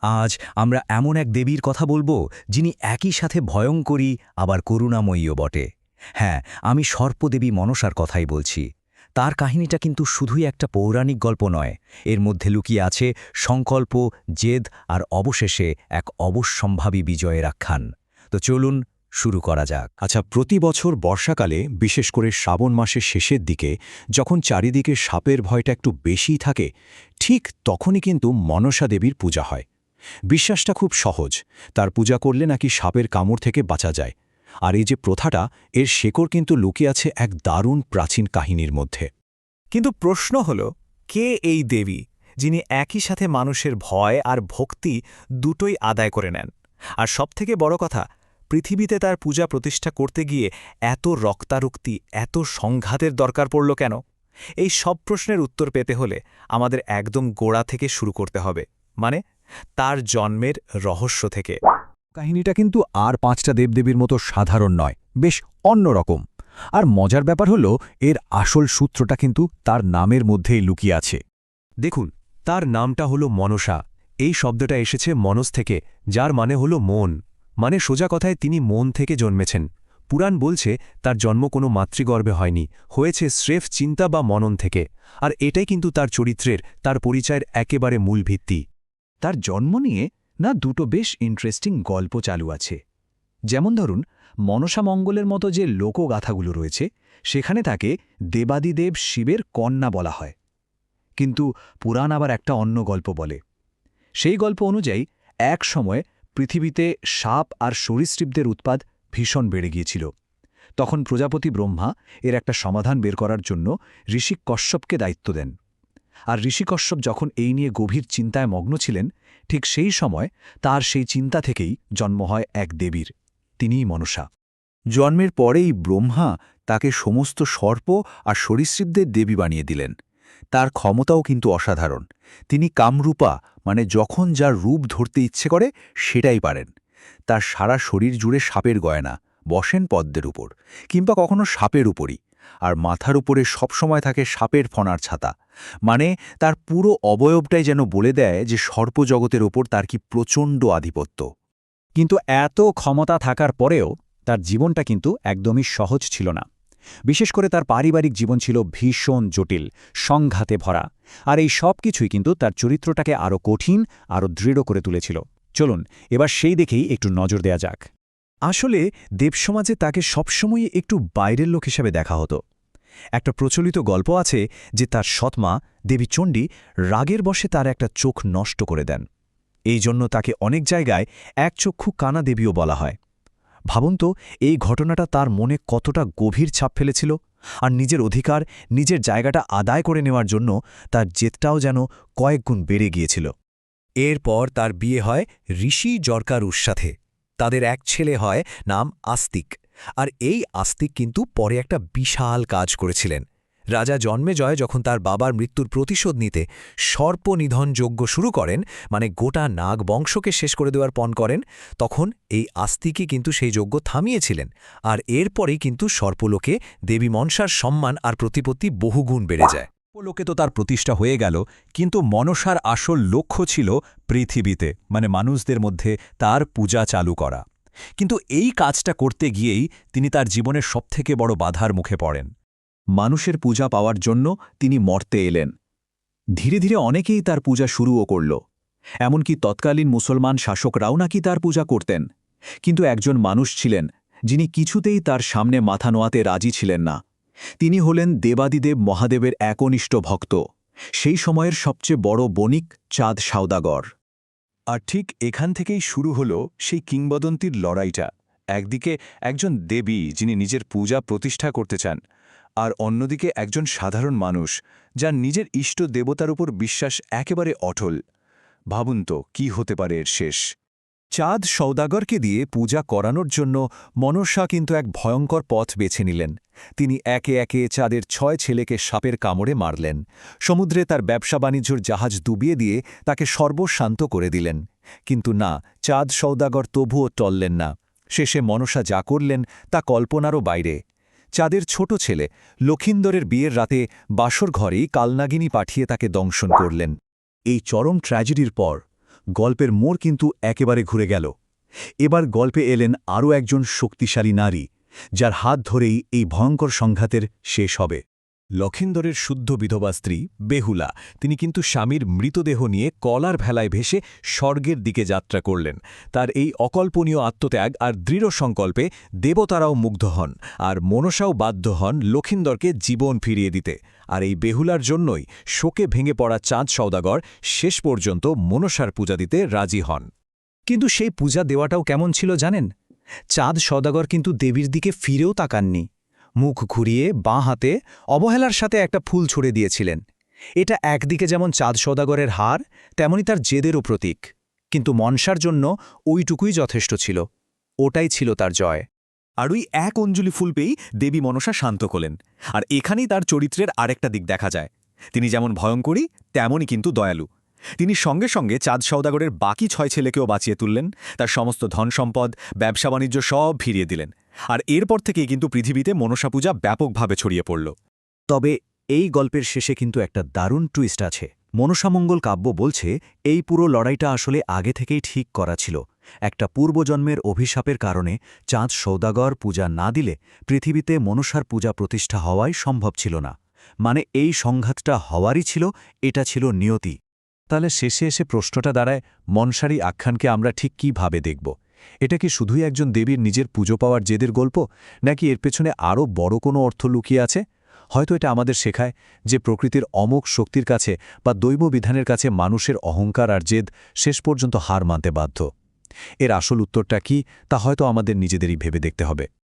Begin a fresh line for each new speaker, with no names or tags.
আজ আমরা এমন এক দেবীর কথা বলবো যিনি একই সাথে ভয়ঙ্করী আবার করুণাময়ীও বটে। হ্যাঁ, আমি সর্পদেবী মনসার কথাই বলছি। তার কাহিনীটা কিন্তু শুধুই একটা পৌরাণিক গল্প নয়, এর মধ্যে লুকিয়ে আছে সংকল্প, জেদ আর অবশেষে এক অবশ্যম্ভাবী বিজয়ের আখ্যান। তো চলুন শুরু করা যাক।
আচ্ছা, প্রতি বছর বর্ষাকালে, বিশেষ করে শ্রাবণ মাসের শেষের দিকে, যখন চারিদিকে সাপের ভয়টা একটু বেশিই থাকে, ঠিক তখনই কিন্তু মনসা দেবীর পূজা হয়। বিশ্বাসটা খুব সহজ, তার পূজা করলে নাকি সাপের কামড় থেকে বাঁচা যায়। আর এই যে প্রথাটা, এর শেকড় কিন্তু লুকিয়ে আছে এক দারুণ প্রাচীন কাহিনীর মধ্যে।
কিন্তু প্রশ্ন হল, কে এই দেবী যিনি একই সাথে মানুষের ভয় আর ভক্তি দুটোই আদায় করে নেন? আর সবথেকে বড় কথা, পৃথিবীতে তার পূজা প্রতিষ্ঠা করতে গিয়ে এত রক্তারক্তি, এত সংঘাতের দরকার পড়ল কেন? এই সব প্রশ্নের উত্তর পেতে হলে আমাদের একদম গোড়া থেকে শুরু করতে হবে, মানে তার জন্মের রহস্য থেকে।
কাহিনীটা কিন্তু আর 5টা দেবদেবীর মতো সাধারণ নয়, বেশ অন্যরকম। আর মজার ব্যাপার হলো, এর আসল সূত্রটা কিন্তু তার নামের মধ্যেই লুকিয়ে আছে।
দেখুন, তার নামটা হলো মনসা। এই শব্দটা এসেছে মনস থেকে, যার মানে হলো মন। মানে সোজা কথায় তিনি মন থেকে জন্মেছেন। পুরাণ বলছে তার জন্ম কোনো মাতৃগর্ভে হয়নি, হয়েছে স্রেফ চিন্তা বা মনন থেকে। আর এটাই কিন্তু তার চরিত্রের, তার পরিচয়ের একেবারে মূল ভিত্তি।
তার জন্ম নিয়ে না দুটো বেশ ইন্টারেস্টিং গল্প চালু আছে। যেমন ধরুন, মনসা মঙ্গলের মতো যে লোকগাথাগুলো রয়েছে, সেখানে তাকে দেবাদিদেব শিবের কন্যা বলা হয়। কিন্তু পুরাণ আবার একটা অন্য গল্প বলে। সেই গল্প অনুযায়ী এক সময় পৃথিবীতে সাপ আর সরীসৃপদের উৎপাত ভীষণ বেড়ে গিয়েছিল। তখন প্রজাপতি ব্রহ্মা এর একটা সমাধান বের করার জন্য ঋষি কশ্যপকে দায়িত্ব দেন। আর ঋষি কশ্যপ যখন এই নিয়ে গভীর চিন্তায় মগ্ন ছিলেন, ঠিক সেই সময় তার সেই চিন্তা থেকেই জন্ম হয় এক দেবীর, তিনিই মনসা।
জন্মের পরেই ব্রহ্মা তাকে সমস্ত সর্প আর সরীসৃপদের দেবী বানিয়ে দিলেন। তার ক্ষমতাও কিন্তু অসাধারণ। তিনি কামরূপা, মানে যখন যার রূপ ধরতে ইচ্ছে করে সেটাই পারেন। তার সারা শরীর জুড়ে সাপের গয়না, বসেন পদ্মের উপর কিংবা কখনো সাপের উপরই, আর মাথার উপরে সবসময় থাকে সাপের ফণার ছাতা। মানে তার পুরো অবয়বটাই যেন বলে দেয় যে সর্পজগতের ওপর তার কি প্রচণ্ড আধিপত্য।
কিন্তু এত ক্ষমতা থাকার পরেও তার জীবনটা কিন্তু একদমই সহজ ছিল না। বিশেষ করে তার পারিবারিক জীবন ছিল ভীষণ জটিল, সংঘাতে ভরা। আর এই সব কিছুই কিন্তু তার চরিত্রটাকে আরও কঠিন, আরও দৃঢ় করে তুলেছিল। চলুন এবার সেই দেখেই একটু নজর দেয়া যাক। আসলে দেবসমাজে তাকে সবসময়ই একটু বাইরের লোক হিসেবে দেখা হতো। একটা প্রচলিত গল্প আছে যে তার সৎমা দেবী চণ্ডী রাগের বশে তার একটা চোখ নষ্ট করে দেন। এই জন্য তাকে অনেক জায়গায় একচক্ষু কানা দেবীও বলা হয়। ভাবুন তো, এই ঘটনাটা তার মনে কতটা গভীর ছাপ ফেলেছিল। আর নিজের অধিকার, নিজের জায়গাটা আদায় করে নেওয়ার জন্য তার জেদটাও যেন কয়েক গুণ বেড়ে গিয়েছিল।
এরপর তার বিয়ে হয় ঋষি জর্কারুর সাথে। তাদের এক ছেলে হয়, নাম আস্তিক। আর এই আস্তিক কিন্তু পরে একটা বিশাল কাজ করেছিলেন। রাজা জন্মেজয় যখন তার বাবার মৃত্যুর প্রতিশোধ নিতে সর্পনিধন যজ্ঞ শুরু করেন, মানে গোটা নাগ বংশকে শেষ করে দেওয়ার পণ করেন, তখন এই আস্তিকই কিন্তু সেই যজ্ঞ থামিয়েছিলেন। আর এরপরেই কিন্তু সর্পলোকে দেবী মনসার সম্মান আর প্রতিপত্তি বহুগুণ বেড়ে যায়।
লোকে তো তার প্রতিষ্ঠা হয়ে গেল, কিন্তু মনসার আসল লক্ষ্য ছিল পৃথিবীতে, মানে মানুষদের মধ্যে তার পূজা চালু করা। কিন্তু এই কাজটা করতে গিয়েই তিনি তার জীবনের সবথেকে বড় বাধার মুখে পড়েন। মানুষের পূজা পাওয়ার জন্য তিনি মর্তে এলেন। ধীরে ধীরে অনেকেই তার পূজা শুরুও করল। এমনকি তৎকালীন মুসলমান শাসকরাও নাকি তার পূজা করতেন। কিন্তু একজন মানুষ ছিলেন যিনি কিছুতেই তার সামনে মাথা নোয়াতে রাজি ছিলেন না। তিনি হলেন দেবাদিদেব মহাদেবের একনিষ্ঠ ভক্ত, সেই সময়ের সবচেয়ে বড় বণিক চাঁদ সওদাগর।
আর ঠিক এখান থেকেই শুরু হলো সেই কিংবদন্তির লড়াইটা। একদিকে একজন দেবী যিনি নিজের পূজা প্রতিষ্ঠা করতে চান, আর অন্যদিকে একজন সাধারণ মানুষ যার নিজের ইষ্ট দেবতার উপর বিশ্বাস একেবারে অটল। ভাবুন তো কি হতে পারে এর শেষ।
চাঁদ সওদাগরকে দিয়ে পূজা করানোর জন্য মনসা কিন্তু এক ভয়ঙ্কর পথ বেছে নিলেন। তিনি একে একে চাঁদের 6 ছেলেকে সাপের কামড়ে মারলেন। সমুদ্রে তার ব্যবসা বাণিজ্যর জাহাজ ডুবিয়ে দিয়ে তাকে সর্বশান্ত করে দিলেন। কিন্তু না, চাঁদ সওদাগর তবুও টললেন না। শেষে মনসা যা করলেন তা কল্পনারও বাইরে। চাঁদের ছোট ছেলে লক্ষিন্দরের বিয়ের রাতে বাসর ঘরেই কালনাগিনী পাঠিয়ে তাকে দংশন করলেন।
এই চরম ট্র্যাজেডির পর
গল্পের মোড় কিন্তু একেবারে ঘুরে গেল। এবার গল্পে এলেন আরও একজন শক্তিশালী নারী, যার হাত ধরেই এই ভয়ঙ্কর সংঘাতের শেষ হবে।
লখিন্দরের শুদ্ধ বিধবা স্ত্রী বেহুলা, তিনি কিন্তু স্বামীর মৃতদেহ নিয়ে কলার ভেলায় ভেসে স্বর্গের দিকে যাত্রা করলেন। তার এই অকল্পনীয় আত্মত্যাগ আর দৃঢ় সংকল্পে দেবতারাও মুগ্ধ হন, আর মনসাও বাধ্য হন লখিন্দরকে জীবন ফিরিয়ে দিতে। আর এই বেহুলার জন্যই শোকে ভেঙে পড়া চাঁদ সওদাগর শেষ পর্যন্ত মনসার পূজা দিতে রাজি হন।
কিন্তু সেই পূজা দেওয়াটাও কেমন ছিল জানেন? চাঁদ সওদাগর কিন্তু দেবীর দিকে ফিরেও তাকাননি। মুখ ঘুরিয়ে বাঁ হাতে অবহেলার সাথে একটা ফুল ছুড়ে দিয়েছিলেন। এটা একদিকে যেমন চাঁদ সওদাগরের হার, তেমনি তার জেদেরও প্রতীক। কিন্তু মনসার জন্য ওইটুকুই যথেষ্ট ছিল। ওটাই ছিল তার জয়।
আর ওই এক অঞ্জলি ফুল পেয়েই দেবী মনসা শান্ত হলেন। আর এখানেই তার চরিত্রের আরেকটা দিক দেখা যায়। তিনি যেমন ভয়ঙ্করী, তেমনই কিন্তু দয়ালু। তিনি সঙ্গে সঙ্গে চাঁদ সওদাগরের বাকি 6 ছেলেকেও বাঁচিয়ে তুললেন, তার সমস্ত ধন সম্পদ, ব্যবসা বাণিজ্য সব ফিরিয়ে দিলেন। আর এরপর থেকেই কিন্তু পৃথিবীতে মনসা পূজা ব্যাপকভাবে ছড়িয়ে পড়ল।
তবে এই গল্পের শেষে কিন্তু একটা দারুণ টুইস্ট আছে। মনসামঙ্গল কাব্য বলছে এই পুরো লড়াইটা আসলে আগে থেকেই ঠিক করা ছিল। একটা পূর্বজন্মের অভিশাপের কারণে চাঁদ সওদাগর পূজা না দিলে পৃথিবীতে মনসার পূজা প্রতিষ্ঠা হওয়াই সম্ভব ছিল না। মানে এই সংঘাতটা হওয়ারই ছিল, এটা ছিল নিয়তি।
তাহলে শেষে এসে প্রশ্নটা দাঁড়ায়, মনসারি আখ্যানকে আমরা ঠিক কীভাবে দেখব? এটা কি শুধুই একজন দেবীর নিজের পুজো পাওয়ার জেদের গল্প, নাকি এর পেছনে আরও বড় কোনো অর্থ লুকিয়ে আছে? হয়তো এটা আমাদের শেখায় যে প্রকৃতির অমোঘ শক্তির কাছে বা দৈব বিধানের কাছে মানুষের অহংকার আর জেদ শেষ পর্যন্ত হার মানতে বাধ্য। এর আসল উত্তরটা কি, তা হয়তো আমাদের নিজেদেরই ভেবে দেখতে হবে।